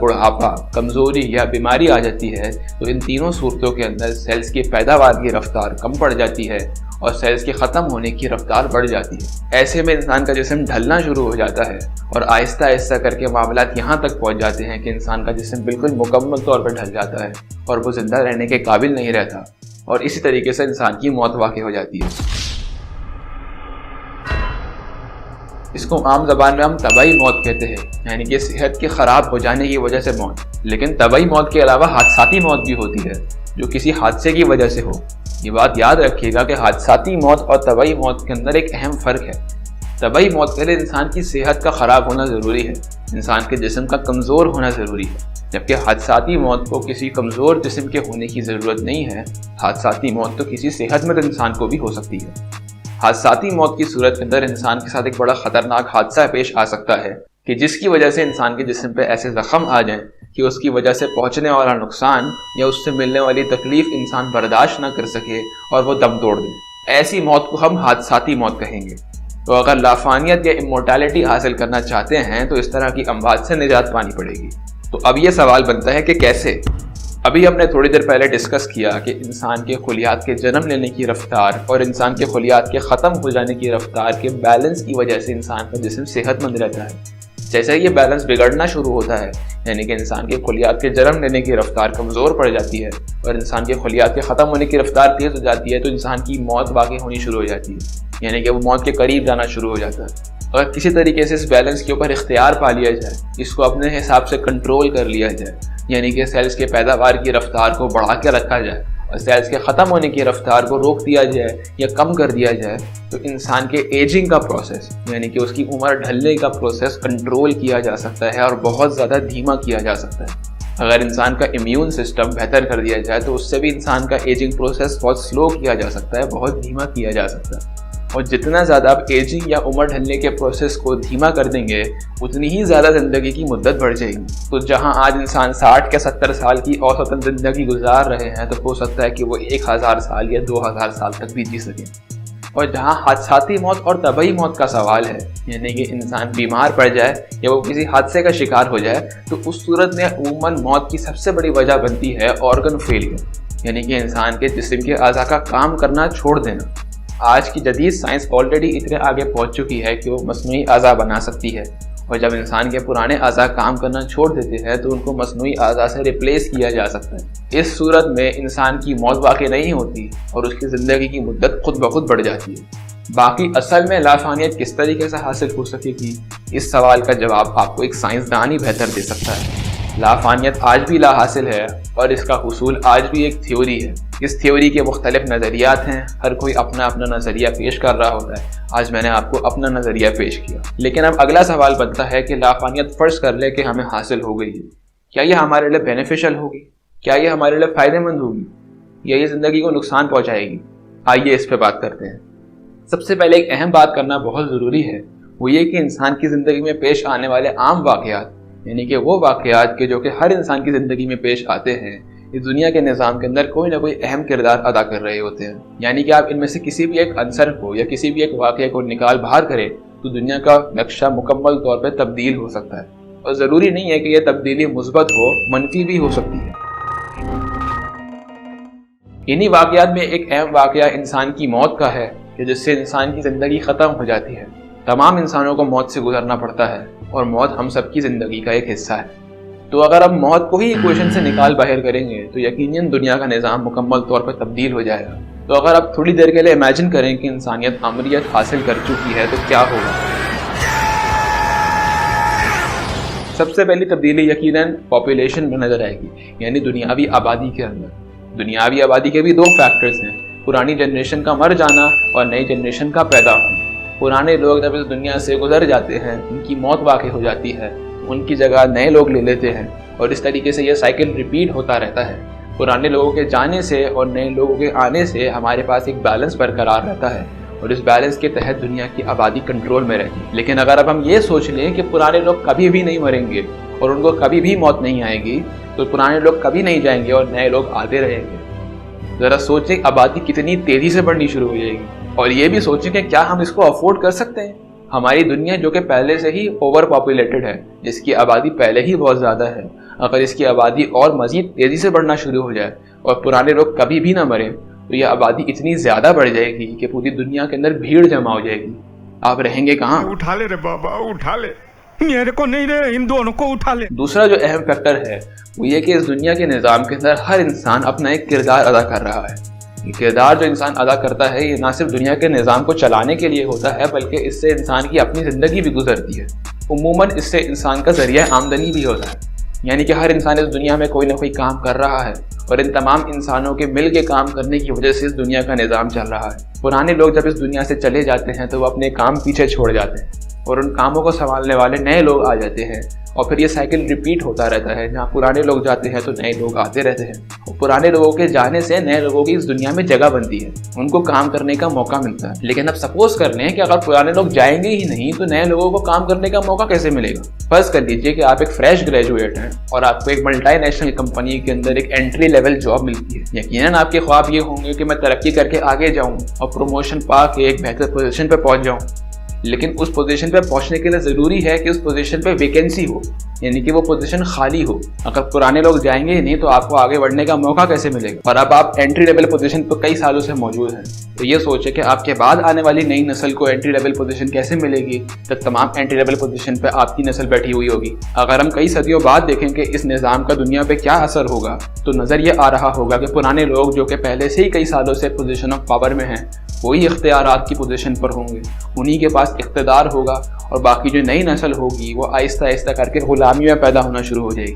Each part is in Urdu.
بڑھاپا، کمزوری یا بیماری آ جاتی ہے تو ان تینوں صورتوں کے اندر سیلز کی پیداوار کی رفتار کم پڑ جاتی ہے اور سیلز کے ختم ہونے کی رفتار بڑھ جاتی ہے۔ ایسے میں انسان کا جسم ڈھلنا شروع ہو جاتا ہے اور آہستہ آہستہ کر کے معاملات یہاں تک پہنچ جاتے ہیں کہ انسان کا جسم بالکل مکمل طور پر ڈھل جاتا ہے اور وہ زندہ رہنے کے قابل نہیں رہتا، اور اسی طریقے سے انسان کی موت واقع ہو جاتی ہے۔ اس کو عام زبان میں ہم طبعی موت کہتے ہیں، یعنی کہ صحت کے خراب ہو جانے کی وجہ سے موت۔ لیکن طبعی موت کے علاوہ حادثاتی موت بھی ہوتی ہے جو کسی حادثے کی وجہ سے ہو۔ یہ بات یاد رکھیے گا کہ حادثاتی موت اور طبعی موت کے اندر ایک اہم فرق ہے۔ طبعی موت کے لیے انسان کی صحت کا خراب ہونا ضروری ہے، انسان کے جسم کا کمزور ہونا ضروری ہے، جبکہ حادثاتی موت کو کسی کمزور جسم کے ہونے کی ضرورت نہیں ہے۔ حادثاتی موت تو کسی صحت مند انسان کو بھی ہو سکتی ہے۔ حادثاتی موت کی صورت کے اندر انسان کے ساتھ ایک بڑا خطرناک حادثہ پیش آ سکتا ہے کہ جس کی وجہ سے انسان کے جسم پہ ایسے زخم آ جائیں کہ اس کی وجہ سے پہنچنے والا نقصان یا اس سے ملنے والی تکلیف انسان برداشت نہ کر سکے اور وہ دم توڑ دے۔ ایسی موت کو ہم حادثاتی موت کہیں گے۔ تو اگر لافانیت یا امورٹیلٹی حاصل کرنا چاہتے ہیں تو اس طرح کی اموات سے نجات پانی پڑے گی۔ تو اب یہ سوال بنتا ہے کہ کیسے؟ ابھی ہم نے تھوڑی دیر پہلے ڈسکس کیا کہ انسان کے خلیات کے جنم لینے کی رفتار اور انسان کے خلیات کے ختم ہو جانے کی رفتار کے بیلنس کی وجہ سے انسان کا جسم صحت مند رہتا ہے۔ جیسے یہ بیلنس بگڑنا شروع ہوتا ہے، یعنی کہ انسان کے خلیات کے جنم لینے کی رفتار کمزور پڑ جاتی ہے اور انسان کے خلیات کے ختم ہونے کی رفتار تیز ہو جاتی ہے، تو انسان کی موت واقع ہونی شروع ہو جاتی ہے، یعنی کہ وہ موت کے قریب جانا شروع ہو جاتا ہے۔ اگر کسی طریقے سے اس بیلنس کے اوپر اختیار پا لیا جائے، اس کو اپنے حساب سے کنٹرول کر لیا جائے، یعنی کہ سیلز کے پیداوار کی رفتار کو بڑھا کے رکھا جائے اور سیلز کے ختم ہونے کی رفتار کو روک دیا جائے یا کم کر دیا جائے، تو انسان کے ایجنگ کا پروسیس، یعنی کہ اس کی عمر ڈھلنے کا پروسیس کنٹرول کیا جا سکتا ہے اور بہت زیادہ دھیما کیا جا سکتا ہے۔ اگر انسان کا امیون سسٹم بہتر کر دیا جائے تو اس سے بھی انسان کا ایجنگ پروسیس بہت سلو کیا جا سکتا ہے، بہت دھیما کیا جا سکتا ہے۔ اور جتنا زیادہ آپ ایجنگ یا عمر ڈھلنے کے پروسیس کو دھیما کر دیں گے، اتنی ہی زیادہ زندگی کی مدت بڑھ جائے گی۔ تو جہاں آج انسان 60 یا 70 سال کی اوسطاً زندگی گزار رہے ہیں، تو ہو سکتا ہے کہ وہ 1000 سال یا 2000 سال تک بھی جی سکیں۔ اور جہاں حادثاتی موت اور طبعی موت کا سوال ہے، یعنی کہ انسان بیمار پڑ جائے یا وہ کسی حادثے کا شکار ہو جائے، تو اس صورت میں عموماً موت کی سب سے بڑی وجہ بنتی ہے آرگن فیلئر، یعنی کہ انسان کے جسم کے اعضاء کا کام کرنا چھوڑ دینا۔ آج کی جدید سائنس آلریڈی اتنے آگے پہنچ چکی ہے کہ وہ مصنوعی اعضاء بنا سکتی ہے، اور جب انسان کے پرانے اعضاء کام کرنا چھوڑ دیتے ہیں تو ان کو مصنوعی اعضاء سے ریپلیس کیا جا سکتا ہے۔ اس صورت میں انسان کی موت واقع نہیں ہوتی اور اس کی زندگی کی مدت خود بخود بڑھ جاتی ہے۔ باقی اصل میں لافانیت کس طریقے سے حاصل ہو سکے گی، اس سوال کا جواب آپ کو ایک سائنسدان ہی بہتر دے سکتا ہے۔ لافانیت آج بھی لا حاصل ہے اور اس کا حصول آج بھی ایک تھیوری ہے۔ اس تھیوری کے مختلف نظریات ہیں، ہر کوئی اپنا اپنا نظریہ پیش کر رہا ہوتا ہے۔ آج میں نے آپ کو اپنا نظریہ پیش کیا، لیکن اب اگلا سوال بنتا ہے کہ لافانیت فرض کر لے کہ ہمیں حاصل ہو گئی ہے، کیا یہ ہمارے لیے بینیفیشل ہوگی؟ کیا یہ ہمارے لیے فائدہ مند ہوگی یا یہ زندگی کو نقصان پہنچائے گی؟ آئیے اس پہ بات کرتے ہیں۔ سب سے پہلے ایک اہم بات کرنا بہت ضروری ہے، وہ یہ کہ انسان کی زندگی میں پیش آنے والے عام واقعات، یعنی کہ وہ واقعات جو کہ ہر انسان کی زندگی میں پیش آتے ہیں، اس دنیا کے نظام کے اندر کوئی نہ کوئی اہم کردار ادا کر رہے ہوتے ہیں۔ یعنی کہ آپ ان میں سے کسی بھی ایک عنصر کو یا کسی بھی ایک واقعے کو نکال باہر کریں تو دنیا کا نقشہ مکمل طور پہ تبدیل ہو سکتا ہے، اور ضروری نہیں ہے کہ یہ تبدیلی مثبت ہو، منفی بھی ہو سکتی ہے۔ انہی واقعات میں ایک اہم واقعہ انسان کی موت کا ہے کہ جس سے انسان کی زندگی ختم ہو جاتی ہے۔ تمام انسانوں کو موت سے گزرنا پڑتا ہے اور موت ہم سب کی زندگی کا ایک حصہ ہے۔ تو اگر ہم موت کو ہی ایکویشن سے نکال باہر کریں گے تو یقیناً دنیا کا نظام مکمل طور پر تبدیل ہو جائے گا۔ تو اگر آپ تھوڑی دیر کے لیے امیجن کریں کہ انسانیت امریت حاصل کر چکی ہے تو کیا ہوگا؟ سب سے پہلی تبدیلی یقیناً پاپولیشن میں نظر آئے گی، یعنی دنیاوی آبادی کے اندر۔ دنیاوی آبادی کے بھی دو فیکٹرز ہیں، پرانی جنریشن کا مر جانا اور نئی جنریشن کا پیدا ہونا۔ پرانے لوگ جب اس دنیا سے گزر جاتے ہیں، ان کی موت واقع ہو جاتی ہے، ان کی جگہ نئے لوگ لے لیتے ہیں، اور اس طریقے سے یہ سائیکل ریپیٹ ہوتا رہتا ہے۔ پرانے لوگوں کے جانے سے اور نئے لوگوں کے آنے سے ہمارے پاس ایک بیلنس برقرار رہتا ہے، اور اس بیلنس کے تحت دنیا کی آبادی کنٹرول میں رہتی ہے۔ لیکن اگر اب ہم یہ سوچ لیں کہ پرانے لوگ کبھی بھی نہیں مریں گے اور ان کو کبھی بھی موت نہیں آئے گی، تو پرانے لوگ کبھی نہیں جائیں گے اور نئے لوگ آتے رہیں گے۔ ذرا سوچیں آبادی کتنی تیزی سے بڑھنی شروع ہو جائے گی، اور یہ بھی سوچیں کہ کیا ہم اس کو افورڈ کر سکتے ہیں؟ ہماری دنیا جو کہ پہلے سے ہی اوور پاپولیٹڈ ہے، جس کی آبادی پہلے ہی بہت زیادہ ہے، اگر اس کی آبادی اور مزید تیزی سے بڑھنا شروع ہو جائے اور پرانے لوگ کبھی بھی نہ مریں تو یہ آبادی اتنی زیادہ بڑھ جائے گی کہ پوری دنیا کے اندر بھیڑ جمع ہو جائے گی. آپ رہیں گے کہاں؟ اٹھا لے رے بابا، اٹھا لے، میرے کو نہیں رے، ان دونوں کو اٹھا لے. دوسرا جو اہم فیکٹر ہے وہ یہ کہ اس دنیا کے نظام کے اندر ہر انسان اپنا ایک کردار ادا کر رہا ہے. یہ کردار جو انسان ادا کرتا ہے یہ نہ صرف دنیا کے نظام کو چلانے کے لیے ہوتا ہے بلکہ اس سے انسان کی اپنی زندگی بھی گزرتی ہے. عموماً اس سے انسان کا ذریعہ آمدنی بھی ہوتا ہے، یعنی کہ ہر انسان اس دنیا میں کوئی نہ کوئی کام کر رہا ہے اور ان تمام انسانوں کے مل کے کام کرنے کی وجہ سے اس دنیا کا نظام چل رہا ہے. پرانے لوگ جب اس دنیا سے چلے جاتے ہیں تو وہ اپنے کام پیچھے چھوڑ جاتے ہیں اور ان کاموں کو سنبھالنے والے نئے لوگ آ جاتے ہیں اور پھر یہ سائیکل ریپیٹ ہوتا رہتا ہے. جہاں پرانے لوگ جاتے ہیں تو نئے لوگ آتے رہتے ہیں اور پرانے لوگوں کے جانے سے نئے لوگوں کی اس دنیا میں جگہ بنتی ہے، ان کو کام کرنے کا موقع ملتا ہے. لیکن اب سپوز کر لیں کہ اگر پرانے لوگ جائیں گے ہی نہیں تو نئے لوگوں کو کام کرنے کا موقع کیسے ملے گا؟ فرض کر لیجئے کہ آپ ایک فریش گریجویٹ ہیں اور آپ کو ایک ملٹی نیشنل کمپنی کے اندر ایک انٹری لیول جاب ملتی ہے. یقیناً آپ کے خواب یہ ہوں گے کہ میں ترقی کر کے آگے جاؤں اور پروموشن پا کے ایک بہتر پوزیشن پہ پہنچ جاؤں. لیکن اس پوزیشن پہ پہنچنے کے لیے ضروری ہے کہ اس پوزیشن پہ ویکینسی ہو، یعنی کہ وہ پوزیشن خالی ہو. اگر پرانے لوگ جائیں گے ہی نہیں تو آپ کو آگے بڑھنے کا موقع کیسے ملے گا؟ اور اب آپ انٹری لیول پوزیشن پہ کئی سالوں سے موجود ہیں تو یہ سوچیں کہ آپ کے بعد آنے والی نئی نسل کو انٹری لیول پوزیشن کیسے ملے گی جب تمام انٹری لیول پوزیشن پہ آپ کی نسل بیٹھی ہوئی ہوگی. اگر ہم کئی صدیوں بعد دیکھیں کہ اس نظام کا دنیا پہ کیا اثر ہوگا تو نظر یہ آ رہا ہوگا کہ پرانے لوگ جو کہ پہلے سے ہی کئی سالوں سے پوزیشن آف پاور میں ہیں وہی اختیارات کی پوزیشن پر ہوں گے، انہی کے پاس اقتدار ہوگا اور باقی جو نئی نسل ہوگی وہ آہستہ آہستہ کر کے غلامی میں پیدا ہونا شروع ہو جائے گی.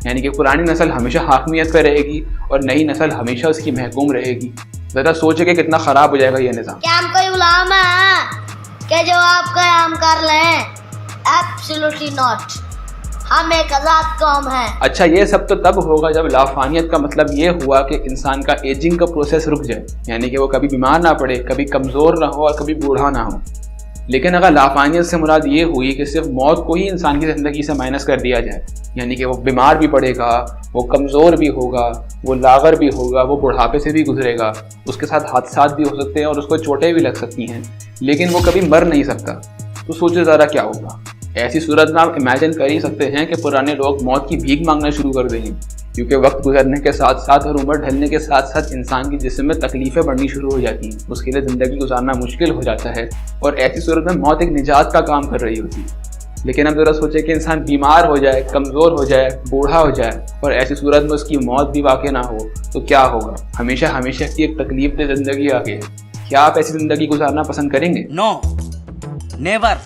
یعنی کہ پرانی نسل ہمیشہ حاکمیت پہ رہے گی اور نئی نسل ہمیشہ اس کی محکوم رہے گی. ذرا سوچے کہ کتنا خراب ہو جائے گا یہ نظام. کیا ہم کوئی غلام ہیں کہ جو آپ کا کام کر لیں؟ ایبسلیوٹلی ناٹ، ہم ایک آزاد قوم ہیں. اچھا یہ سب تو تب ہوگا جب لافانیت کا مطلب یہ ہوا کہ انسان کا ایجنگ کا پروسیس رک جائے، یعنی کہ وہ کبھی بیمار نہ پڑے، کبھی کمزور نہ ہو اور کبھی بوڑھا نہ ہو. لیکن اگر لافانیت سے مراد یہ ہوئی کہ صرف موت کو ہی انسان کی زندگی سے مائنس کر دیا جائے، یعنی کہ وہ بیمار بھی پڑے گا، وہ کمزور بھی ہوگا، وہ لاغر بھی ہوگا، وہ بڑھاپے سے بھی گزرے گا، اس کے ساتھ حادثات بھی ہو سکتے ہیں اور اس کو چوٹیں بھی لگ سکتی ہیں، لیکن وہ کبھی مر نہیں سکتا، تو سوچے ذرا کیا ہوگا. ایسی صورت میں آپ امیجن کر ہی سکتے ہیں کہ پرانے لوگ موت کی بھیک مانگنا شروع کر دیں گے، کیونکہ وقت گزرنے کے ساتھ ساتھ اور عمر ڈھلنے کے ساتھ ساتھ انسان کی جسم میں تکلیفیں بڑھنی شروع ہو جاتی ہیں، اس کے لیے زندگی گزارنا مشکل ہو جاتا ہے اور ایسی صورت میں موت ایک نجات کا کام کر رہی ہوتی ہے. لیکن اب ذرا سوچے کہ انسان بیمار ہو جائے، کمزور ہو جائے، بوڑھا ہو جائے اور ایسی صورت میں اس کی موت بھی واقع نہ ہو تو کیا ہوگا؟ ہمیشہ ہمیشہ کی ایک تکلیف دہ زندگی آگے ہے. کیا آپ ایسی زندگی گزارنا پسند کریں گے؟ نو، نیور،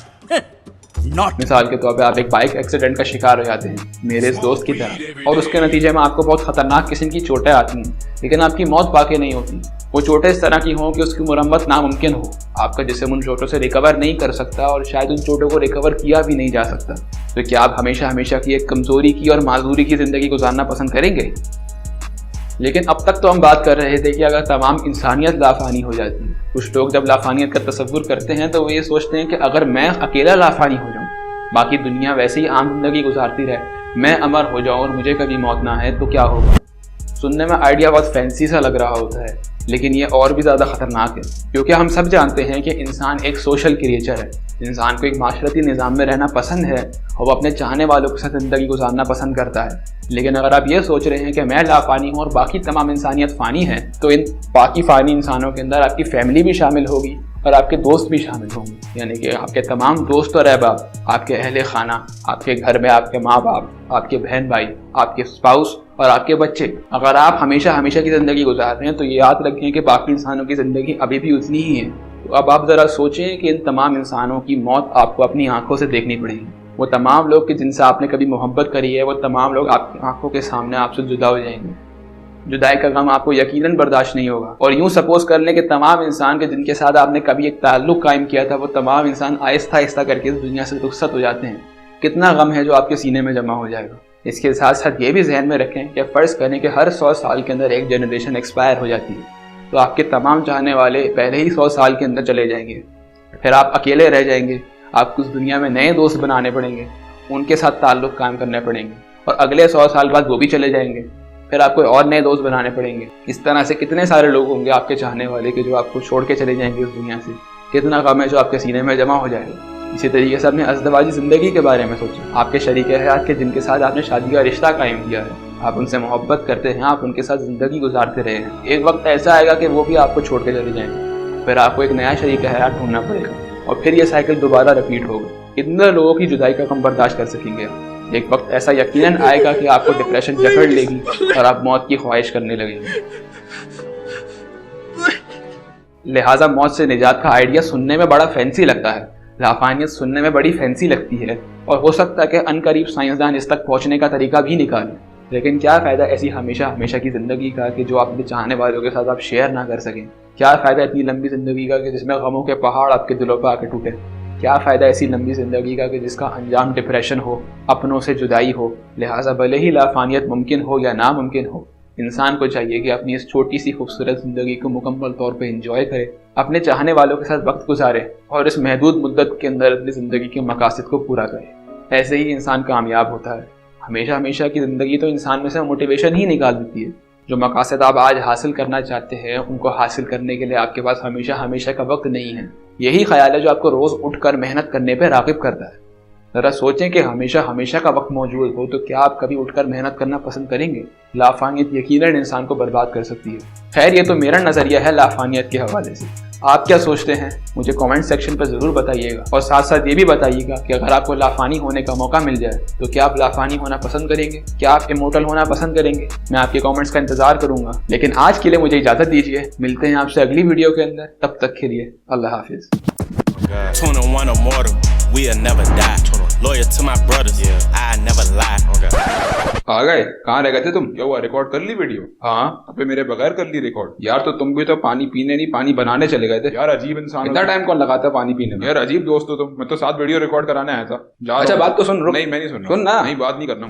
ناٹ. مثال کے طور پہ آپ ایک بائک ایکسیڈنٹ کا شکار ہو جاتے ہیں میرے اس دوست کی طرح، اور اس کے نتیجے میں آپ کو بہت خطرناک قسم کی چوٹیں آتی ہیں، لیکن آپ کی موت واقع نہیں ہوتی. وہ چوٹیں اس طرح کی ہوں کہ اس کی مرمت ناممکن ہو، آپ کا جسم ان چوٹوں سے ریکور نہیں کر سکتا اور شاید ان چوٹوں کو ریکور کیا بھی نہیں جا سکتا. تو کیا آپ ہمیشہ ہمیشہ کی ایک کمزوری کی اور معذوری کی زندگی گزارنا پسند کریں گے؟ لیکن اب تک تو ہم بات کر رہے تھے کہ اگر تمام انسانیت لافانی ہو جاتی ہے. کچھ لوگ جب لافانیت کا تصور کرتے ہیں تو وہ یہ سوچتے ہیں کہ اگر میں اکیلا لافانی ہو جاؤں، باقی دنیا ویسے ہی عام زندگی گزارتی رہے، میں امر ہو جاؤں اور مجھے کبھی موت نہ آئے تو کیا ہوگا؟ سننے میں آئیڈیا بہت فینسی سا لگ رہا ہوتا ہے، لیکن یہ اور بھی زیادہ خطرناک ہے، کیونکہ ہم سب جانتے ہیں کہ انسان ایک سوشل کریچر ہے. انسان کو ایک معاشرتی نظام میں رہنا پسند ہے اور وہ اپنے چاہنے والوں کے ساتھ زندگی گزارنا پسند کرتا ہے. لیکن اگر آپ یہ سوچ رہے ہیں کہ میں لافانی ہوں اور باقی تمام انسانیت فانی ہے تو ان باقی فانی انسانوں کے اندر آپ کی فیملی بھی شامل ہوگی اور آپ کے دوست بھی شامل ہوں گے، یعنی کہ آپ کے تمام دوست اور احباب، آپ کے اہل خانہ، آپ کے گھر میں آپ کے ماں باپ، آپ کے بہن بھائی، آپ کے اسپاؤس اور آپ کے بچے. اگر آپ ہمیشہ ہمیشہ کی زندگی گزار رہے ہیں تو یہ یاد رکھیں کہ باقی انسانوں کی زندگی ابھی بھی اتنی ہی ہے. تو اب آپ ذرا سوچیں کہ ان تمام انسانوں کی موت آپ کو اپنی آنکھوں سے دیکھنی پڑے گی. وہ تمام لوگ کہ جن سے آپ نے کبھی محبت کری ہے وہ تمام لوگ آپ کی آنکھوں کے سامنے آپ سے جدا ہو جائیں گے. جدائی کا غم آپ کو یقیناً برداشت نہیں ہوگا. اور یوں سپوز کر لیں کہ تمام انسان کے جن کے ساتھ آپ نے کبھی ایک تعلق قائم کیا تھا وہ تمام انسان آہستہ آہستہ کر کے اس دنیا سے رخصت ہو جاتے ہیں. کتنا غم ہے جو آپ کے سینے میں جمع ہو جائے گا. اس کے ساتھ ساتھ یہ بھی ذہن میں رکھیں کہ فرض کریں کہ ہر 100 سال کے اندر ایک جنریشن ایکسپائر ہو جاتی ہے تو آپ کے تمام چاہنے والے پہلے ہی 100 سال کے اندر چلے جائیں گے. پھر آپ اکیلے رہ جائیں گے. آپ کو اس دنیا میں نئے دوست بنانے پڑیں گے، ان کے ساتھ تعلق قائم کرنے پڑیں گے، اور اگلے 100 سال بعد وہ بھی چلے جائیں گے. پھر آپ کو اور نئے دوست بنانے پڑیں گے. اس طرح سے کتنے سارے لوگ ہوں گے آپ کے چاہنے والے کہ جو آپ کو چھوڑ کے چلے جائیں گے اس دنیا سے. کتنا غم ہے جو آپ کے سینے میں جمع ہو جائے گا۔ اسی طریقے سے اپنے ازدواجی زندگی کے بارے میں سوچیں، آپ کے شریک حیات کے جن کے ساتھ آپ نے شادی کا رشتہ قائم کیا ہے، آپ ان سے محبت کرتے ہیں، آپ ان کے ساتھ زندگی گزارتے رہے ہیں، ایک وقت ایسا آئے گا کہ وہ بھی آپ کو چھوڑ کے چلے جائیں گے، پھر آپ کو ایک نیا شریک حیات ڈھونڈنا پڑے گا اور پھر یہ سائیکل دوبارہ رپیٹ ہوگا۔ اتنے لوگوں کی جدائی کا غم برداشت کر سکیں گے؟ ایک وقت ایسا یقیناً آئے گا کہ آپ کو ڈپریشن جکڑ لے گی اور آپ موت کی خواہش کرنے لگیں گے۔ لہٰذا موت سے نجات کا آئیڈیا سننے میں بڑا فینسی لگتا ہے، لافانیت سننے میں بڑی فینسی لگتی ہے، اور ہو سکتا ہے کہ ان قریب سائنسدان اس تک پہنچنے کا طریقہ بھی نکالیں، لیکن کیا فائدہ ایسی ہمیشہ کی زندگی کا کہ جو آپ اپنے چاہنے والوں کے ساتھ آپ شیئر نہ کر سکیں؟ کیا فائدہ اتنی لمبی زندگی کا کہ جس میں غموں کے پہاڑ آپ کے دلوں پہ آ کے ٹوٹے؟ کیا فائدہ ایسی لمبی زندگی کا کہ جس کا انجام ڈپریشن ہو، اپنوں سے جدائی ہو؟ لہٰذا بھلے ہی لافانیت ممکن ہو یا ناممکن ہو، انسان کو چاہیے کہ اپنی اس چھوٹی سی خوبصورت زندگی کو مکمل طور پہ انجوائے کرے، اپنے چاہنے والوں کے ساتھ وقت گزارے اور اس محدود مدت کے اندر اپنی زندگی کے مقاصد کو پورا کرے۔ ایسے ہی انسان کامیاب ہوتا ہے۔ ہمیشہ کی زندگی تو انسان میں سے موٹیویشن ہی نکال دیتی ہے۔ جو مقاصد آپ آج حاصل کرنا چاہتے ہیں ان کو حاصل کرنے کے لیے آپ کے پاس ہمیشہ کا وقت نہیں ہے۔ یہی خیال ہے جو آپ کو روز اٹھ کر محنت کرنے پہ راغب کرتا ہے۔ ذرا سوچیں کہ ہمیشہ کا وقت موجود ہو تو کیا آپ کبھی اٹھ کر محنت کرنا پسند کریں گے؟ لافانیت یقیناً انسان کو برباد کر سکتی ہے۔ خیر، یہ تو میرا نظریہ ہے لافانیت کے حوالے سے، آپ کیا سوچتے ہیں مجھے کامنٹ سیکشن پر ضرور بتائیے گا، اور ساتھ یہ بھی بتائیے گا کہ اگر آپ کو لافانی ہونے کا موقع مل جائے تو کیا آپ لافانی ہونا پسند کریں گے؟ کیا آپ امورٹل ہونا پسند کریں گے؟ میں آپ کے کامنٹس کا انتظار کروں گا، لیکن آج کے لیے مجھے اجازت دیجیے، ملتے ہیں آپ سے اگلی ویڈیو کے اندر، تب تک کے لیے اللہ حافظ۔ 21 immortal, we'll never die. Loyal to my brothers, I never lie. آ گئے؟ کہاں رہ گئے تھے تم؟ کیا ہوا، ریکارڈ کر لی ویڈیو؟ ہاں، ابے میرے بغیر کر لی ریکارڈ؟ یار تو تم بھی تو پانی پینے نہیں پانی بنانے چلے گئے تھے۔ یار عجیب انسان، اتنا ٹائم کون لگاتا ہے پانی پینے میں؟ یار عجیب دوست ہو تم، میں تو ساتھ ویڈیو ریکارڈ کرانے آیا تھا۔ اچھا بات تو سن، رک۔ نہیں میں نہیں سن رہا، سن نا۔ نہیں بات نہیں کرنا۔